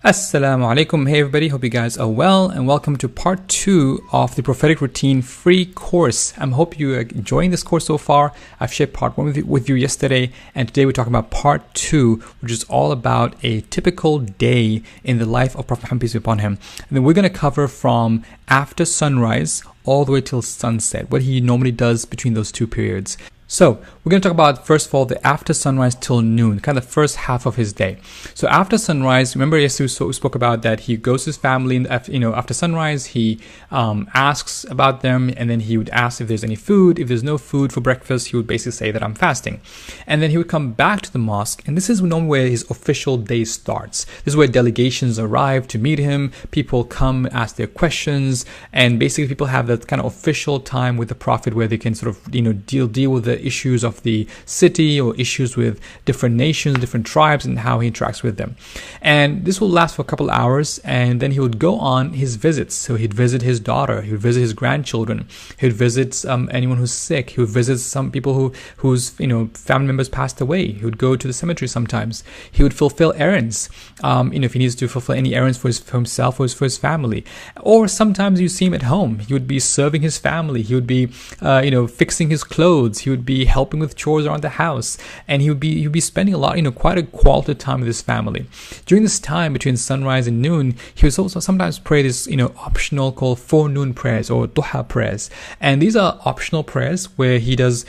Assalaamu Alaikum. Hey everybody, hope you guys are well and welcome to part 2 of the Prophetic Routine free course. I hope you are enjoying this course so far. I've shared part 1 with you yesterday, and today we're talking about part 2, which is all about a typical day in the life of Prophet Muhammad, peace be upon him. And then we're going to cover from after sunrise all the way till sunset, what he normally does between those two periods. So we're going to talk about, first of all, the after sunrise till noon, kind of the first half of his day. So after sunrise, remember yesterday we spoke about that he goes to his family, and after sunrise, he asks about them, and then he would ask if there's any food. If there's no food for breakfast, he would basically say that I'm fasting. And then he would come back to the mosque, and this is normally where his official day starts. This is where delegations arrive to meet him. People come, ask their questions, and basically people have that kind of official time with the Prophet where they can sort of, deal with the issues of the city or issues with different nations, different tribes, and how he interacts with them. And this will last for a couple hours, and then he would go on his visits. So he'd visit his daughter, he would visit his grandchildren, he would visit anyone who's sick, he would visit some people whose family members passed away. He would go to the cemetery sometimes. He would fulfill errands, if he needs to fulfill any errands for himself or for his family. Or sometimes you see him at home. He would be serving his family. He would be fixing his clothes. He would be helping with chores around the house, and he would be spending a lot, quite a quality time with his family. During this time between sunrise and noon, he was also sometimes pray this optional called forenoon prayers or duha prayers, and these are optional prayers where he does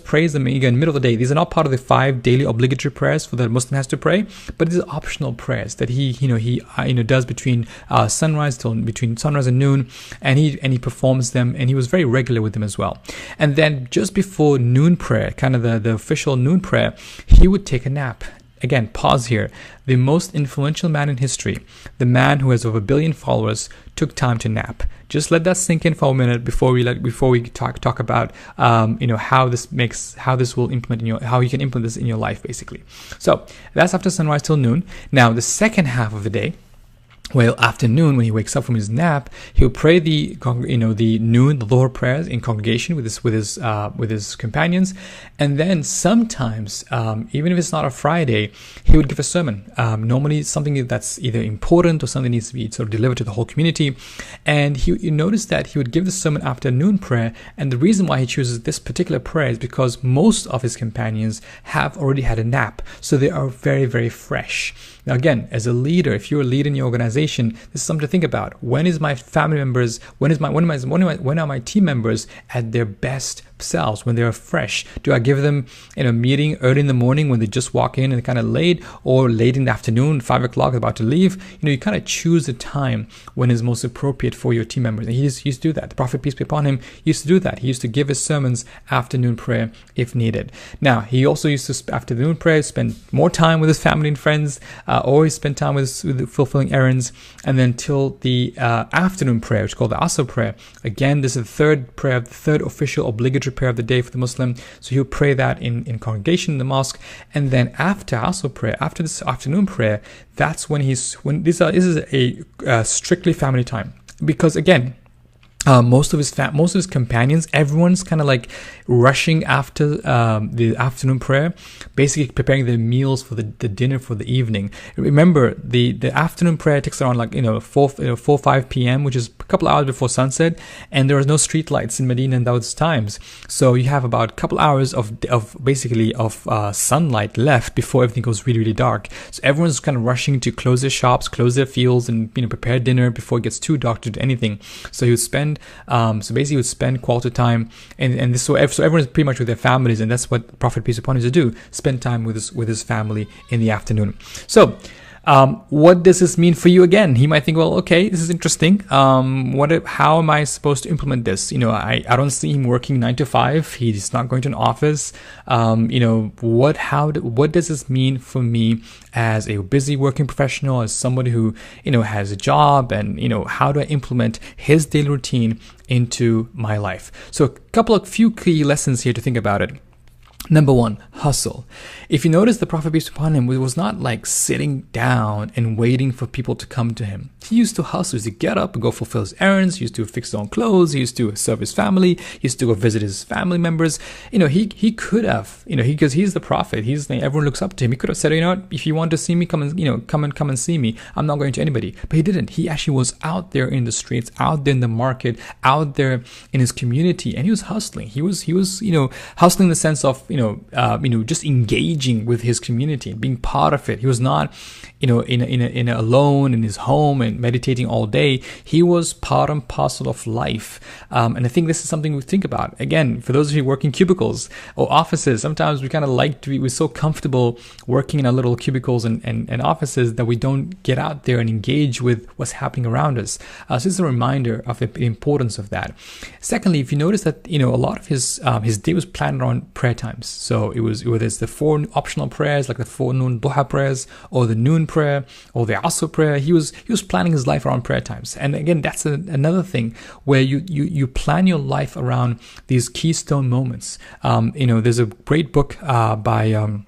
praise them again middle of the day. These are not part of the 5 daily obligatory prayers for that Muslim has to pray, but these are optional prayers that he does between sunrise and noon, and he performs them, and he was very regular with them as well. And then just before noon prayer, kind of the official noon prayer, he would take a nap. Again, pause here. The most influential man in history, the man who has over 1 billion followers, took time to nap. Just let that sink in for a minute before we talk about how this will implement how you can implement this in your life, basically. So that's after sunrise till noon. Now the second half of the day, well, afternoon, when he wakes up from his nap, he'll pray the noon, the Dhuhr prayers in congregation with his companions, and then sometimes, even if it's not a Friday, he would give a sermon. Normally, something that's either important or something that needs to be sort of delivered to the whole community. And you notice that he would give the sermon after noon prayer, and the reason why he chooses this particular prayer is because most of his companions have already had a nap, so they are very, very fresh. Now, again, as a leader, if you're a leader in your organization, this is something to think about. When is my family members? When are my team members at their best selves, when they are fresh? Do I give them a meeting early in the morning when they just walk in and kind of late, or late in the afternoon, 5 o'clock, about to leave? You kind of choose the time when is most appropriate for your team members. And he used to do that. The Prophet, peace be upon him, used to do that. He used to give his sermons afternoon prayer if needed. Now, he also used to, after the noon prayer, spend more time with his family and friends, always spend time with fulfilling errands, and then till the afternoon prayer, which is called the Asr prayer. Again, this is the third prayer, the third official obligatory prayer of the day for the Muslim. So he'll pray that in congregation in the mosque, and then after Asr prayer, after this afternoon prayer, that's when this is a strictly family time, because again, most of his companions, everyone's kind of like rushing after the afternoon prayer, basically preparing their meals for the dinner for the evening. Remember, the afternoon prayer takes around 4-5 p.m., which is a couple hours before sunset, and there are no street lights in Medina in those times. So you have about a couple hours of sunlight left before everything goes really, really dark. So everyone's kind of rushing to close their shops, close their fields, and prepare dinner before it gets too dark to do anything. So he would spend he would spend quality time, and this so everyone's pretty much with their families, and that's what Prophet, peace upon him, used to do: spend time with his family in the afternoon. So what does this mean for you? Again, he might think, well, okay, this is interesting. How am I supposed to implement this? I don't see him working 9 to 5. He's not going to an office. What does this mean for me as a busy working professional, as somebody who, has a job, and, how do I implement his daily routine into my life? So a few key lessons here to think about it. Number 1, hustle. If you notice, the Prophet, peace upon him, was not like sitting down and waiting for people to come to him. He used to hustle. He used to get up and go fulfill his errands. He used to fix his own clothes. He used to serve his family. He used to go visit his family members. He could have, because he's the prophet. Everyone looks up to him. He could have said, if you want to see me, come and see me. I'm not going to anybody. But he didn't. He actually was out there in the streets, out there in the market, out there in his community, and he was hustling. He was hustling in the sense of just engaging with his community, being part of it. He was not alone in his home and meditating all day. He was part and parcel of life. And I think this is something we think about. Again, for those of you who work in cubicles or offices, sometimes we kind of we're so comfortable working in our little cubicles and offices that we don't get out there and engage with what's happening around us. So this is a reminder of the importance of that. Secondly, if you notice that, a lot of his day was planned around prayer times. So whether it's the 4 optional prayers, like the 4 noon duha prayers, or the noon prayer, or the asr prayer, he was planning his life around prayer times. And again, that's another thing where you plan your life around these keystone moments. There's a great book by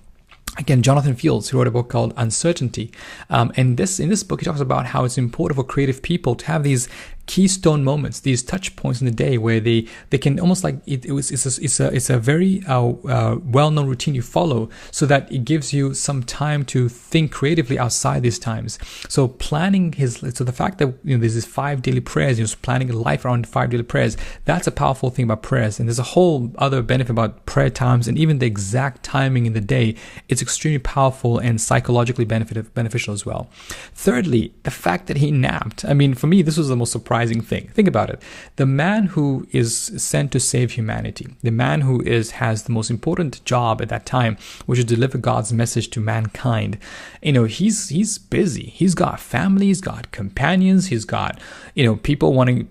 again, Jonathan Fields, who wrote a book called Uncertainty. And in this book, he talks about how it's important for creative people to have these keystone moments, these touch points in the day where they can almost like it's a very well-known routine you follow, so that it gives you some time to think creatively outside these times. So the fact that there's these 5 daily prayers, planning a life around 5 daily prayers, that's a powerful thing about prayers. And there's a whole other benefit about prayer times, and even the exact timing in the day. It's extremely powerful and psychologically beneficial as well. Thirdly, the fact that he napped. I mean, for me, this was the most surprising thing. Think about it. The man who is sent to save humanity, the man who has the most important job at that time, which is to deliver God's message to mankind, he's busy. He's got family, he's got companions, he's got people wanting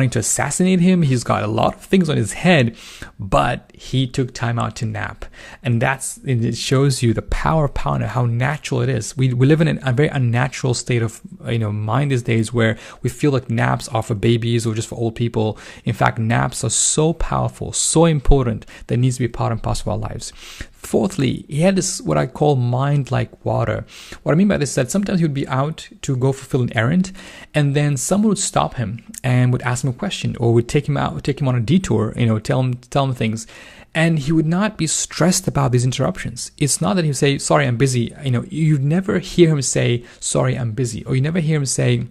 to assassinate him. He's got a lot of things on his head, but he took time out to nap. And it shows you the power of power and how natural it is. We live in a very unnatural state of mind these days, where we feel like naps are for babies or just for old people. In fact, naps are so powerful, so important, that it needs to be part and parcel of our lives. Fourthly, he had this, what I call, mind like water. What I mean by this is that sometimes he would be out to go fulfill an errand, and then someone would stop him and would ask him a question, or would take him on a detour, tell him things. And he would not be stressed about these interruptions. It's not that he would say, sorry, I'm busy. You never hear him say, sorry, I'm busy. Or you never hear him say,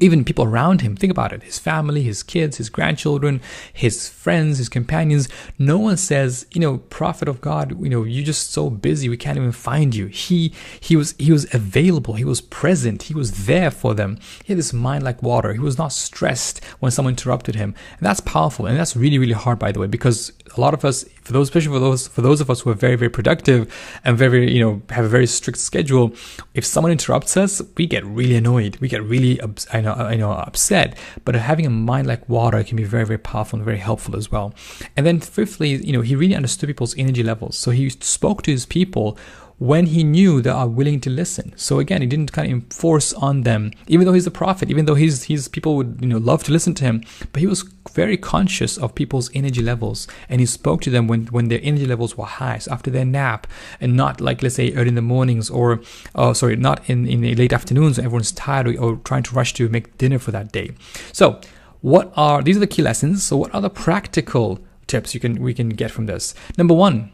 even people around him, think about it, his family, his kids, his grandchildren, his friends, his companions, no one says, prophet of God, you're just so busy, we can't even find you. He was available, he was present, he was there for them. He had this mind like water. He was not stressed when someone interrupted him. And that's powerful, and that's really, really hard, by the way, because a lot of us, especially for those of us who are very, very productive and very, have a very strict schedule, if someone interrupts us, we get really annoyed, we get really upset. But having a mind like water can be very, very powerful and very helpful as well. And then fifthly, he really understood people's energy levels. So he spoke to his people when he knew they are willing to listen. So again, he didn't kind of enforce on them, even though he's a prophet, even though he's people would love to listen to him, but he was very conscious of people's energy levels, and he spoke to them when their energy levels were high, so after their nap, and not like, let's say, early in the mornings, or not in the late afternoons when everyone's tired or trying to rush to make dinner for that day. So these are the key lessons. So what are the practical tips we can get from this? Number 1,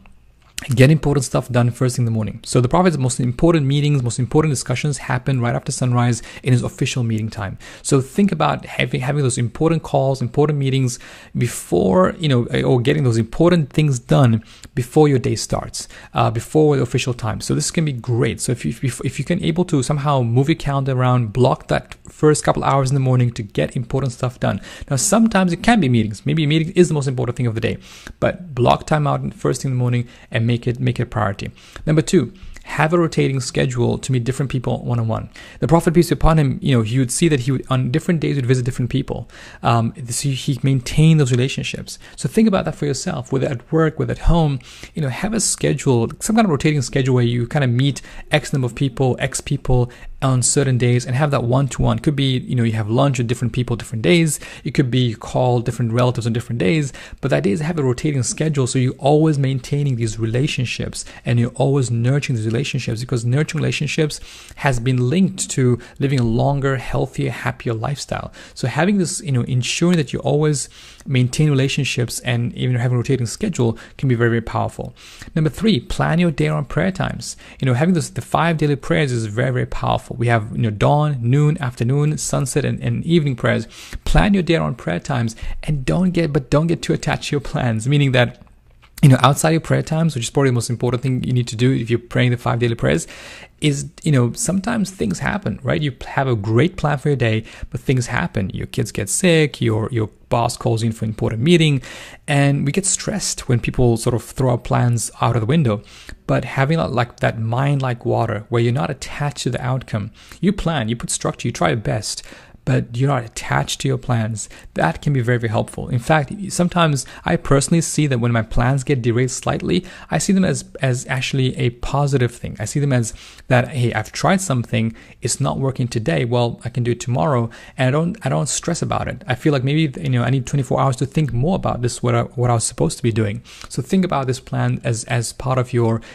get important stuff done first thing in the morning. So the Prophet's most important meetings, most important discussions happen right after sunrise in his official meeting time. So think about having those important calls, important meetings before, or getting those important things done before your day starts, before the official time. So this can be great. So if you can able to somehow move your calendar around, block that first couple hours in the morning to get important stuff done. Now, sometimes it can be meetings. Maybe a meeting is the most important thing of the day, but block time out first thing in the morning and make it a priority. Number 2, have a rotating schedule to meet different people one-on-one. The Prophet, peace be upon him, he would see that he would, on different days, would visit different people. So he maintained those relationships. So think about that for yourself, whether at work, whether at home. Have a schedule, some kind of rotating schedule where you kind of meet X number of people, X people, on certain days and have that one-to-one. Could be, you have lunch with different people different days. It could be you call different relatives on different days. But the idea is have a rotating schedule, so you're always maintaining these relationships and you're always nurturing these relationships, because nurturing relationships has been linked to living a longer, healthier, happier lifestyle. So having this, ensuring that you always maintain relationships and even having a rotating schedule can be very, very powerful. Number 3, plan your day around prayer times. Having the 5 daily prayers is very, very powerful. We have dawn, noon, afternoon, sunset, and evening prayers. Plan your day around prayer times, and don't get too attached to your plans, meaning that outside your prayer times, which is probably the most important thing you need to do if you're praying the 5 daily prayers, is, sometimes things happen, right? You have a great plan for your day, but things happen. Your kids get sick, your boss calls you in for an important meeting, and we get stressed when people sort of throw our plans out of the window. But having like that mind like water, where you're not attached to the outcome, you plan, you put structure, you try your best, but you're not attached to your plans, that can be very, very helpful. In fact, sometimes I personally see that when my plans get derailed slightly, I see them as actually a positive thing. I see them as that, hey, I've tried something, it's not working today, well, I can do it tomorrow, and I don't stress about it. I feel like maybe, I need 24 hours to think more about this, what I was supposed to be doing. So think about this plan as part of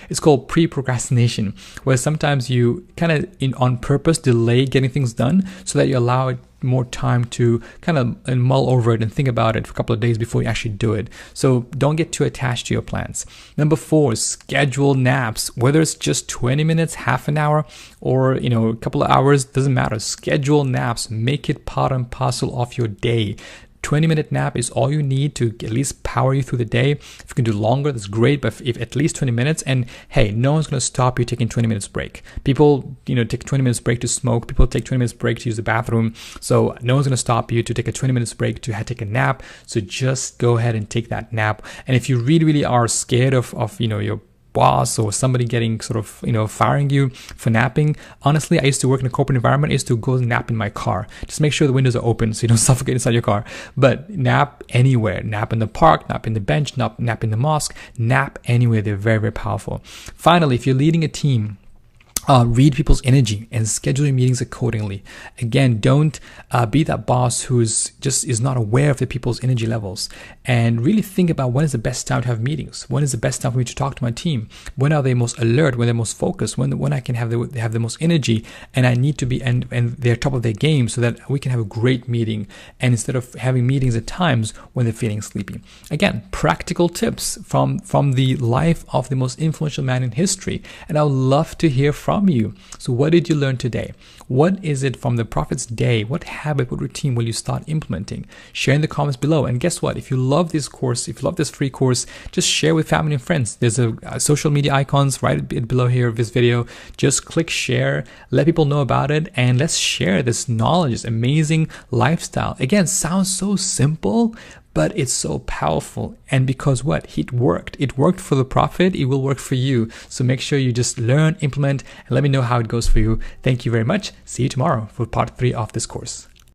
it's called pre-procrastination, where sometimes you kind of on purpose delay getting things done so that you allow it more time to kind of mull over it and think about it for a couple of days before you actually do it. So don't get too attached to your plans. Number 4, schedule naps, whether it's just 20 minutes, half an hour, or a couple of hours, doesn't matter. Schedule naps, make it part and parcel of your day. 20-minute nap is all you need to at least power you through the day. If you can do longer, that's great, but if at least 20 minutes, and hey, no one's going to stop you taking 20 minutes break. People, take 20 minutes break to smoke. People take 20 minutes break to use the bathroom. So no one's going to stop you to take a 20 minutes break to take a nap. So just go ahead and take that nap. And if you really, really are scared of your boss or somebody getting sort of, firing you for napping. Honestly, I used to work in a corporate environment. I used to go nap in my car. Just make sure the windows are open so you don't suffocate inside your car. But nap anywhere. Nap in the park, nap in the bench, nap in the mosque, nap anywhere. They're very, very powerful. Finally, if you're leading a team, read people's energy and schedule your meetings accordingly. Again, don't be that boss who's is not aware of the people's energy levels, and really think about when is the best time to have meetings. When is the best time for me to talk to my team? When are they most alert? When they're most focused? When I can have the most energy, and I need to be and they're top of their game, so that we can have a great meeting. And instead of having meetings at times when they're feeling sleepy. Again, practical tips from the life of the most influential man in history, and I would love to hear from you. So what did you learn today? What is it from the Prophet's day? What habit, what routine will you start implementing? Share in the comments below. And guess what? If you love this course, if you love this free course, just share with family and friends. There's a social media icons right below here of this video. Just click share, let people know about it, and let's share this knowledge, this amazing lifestyle. Again, sounds so simple, but it's so powerful. And because what? It worked. It worked for the Prophet. It will work for you. So make sure you just learn, implement, and let me know how it goes for you. Thank you very much. See you tomorrow for part 3 of this course.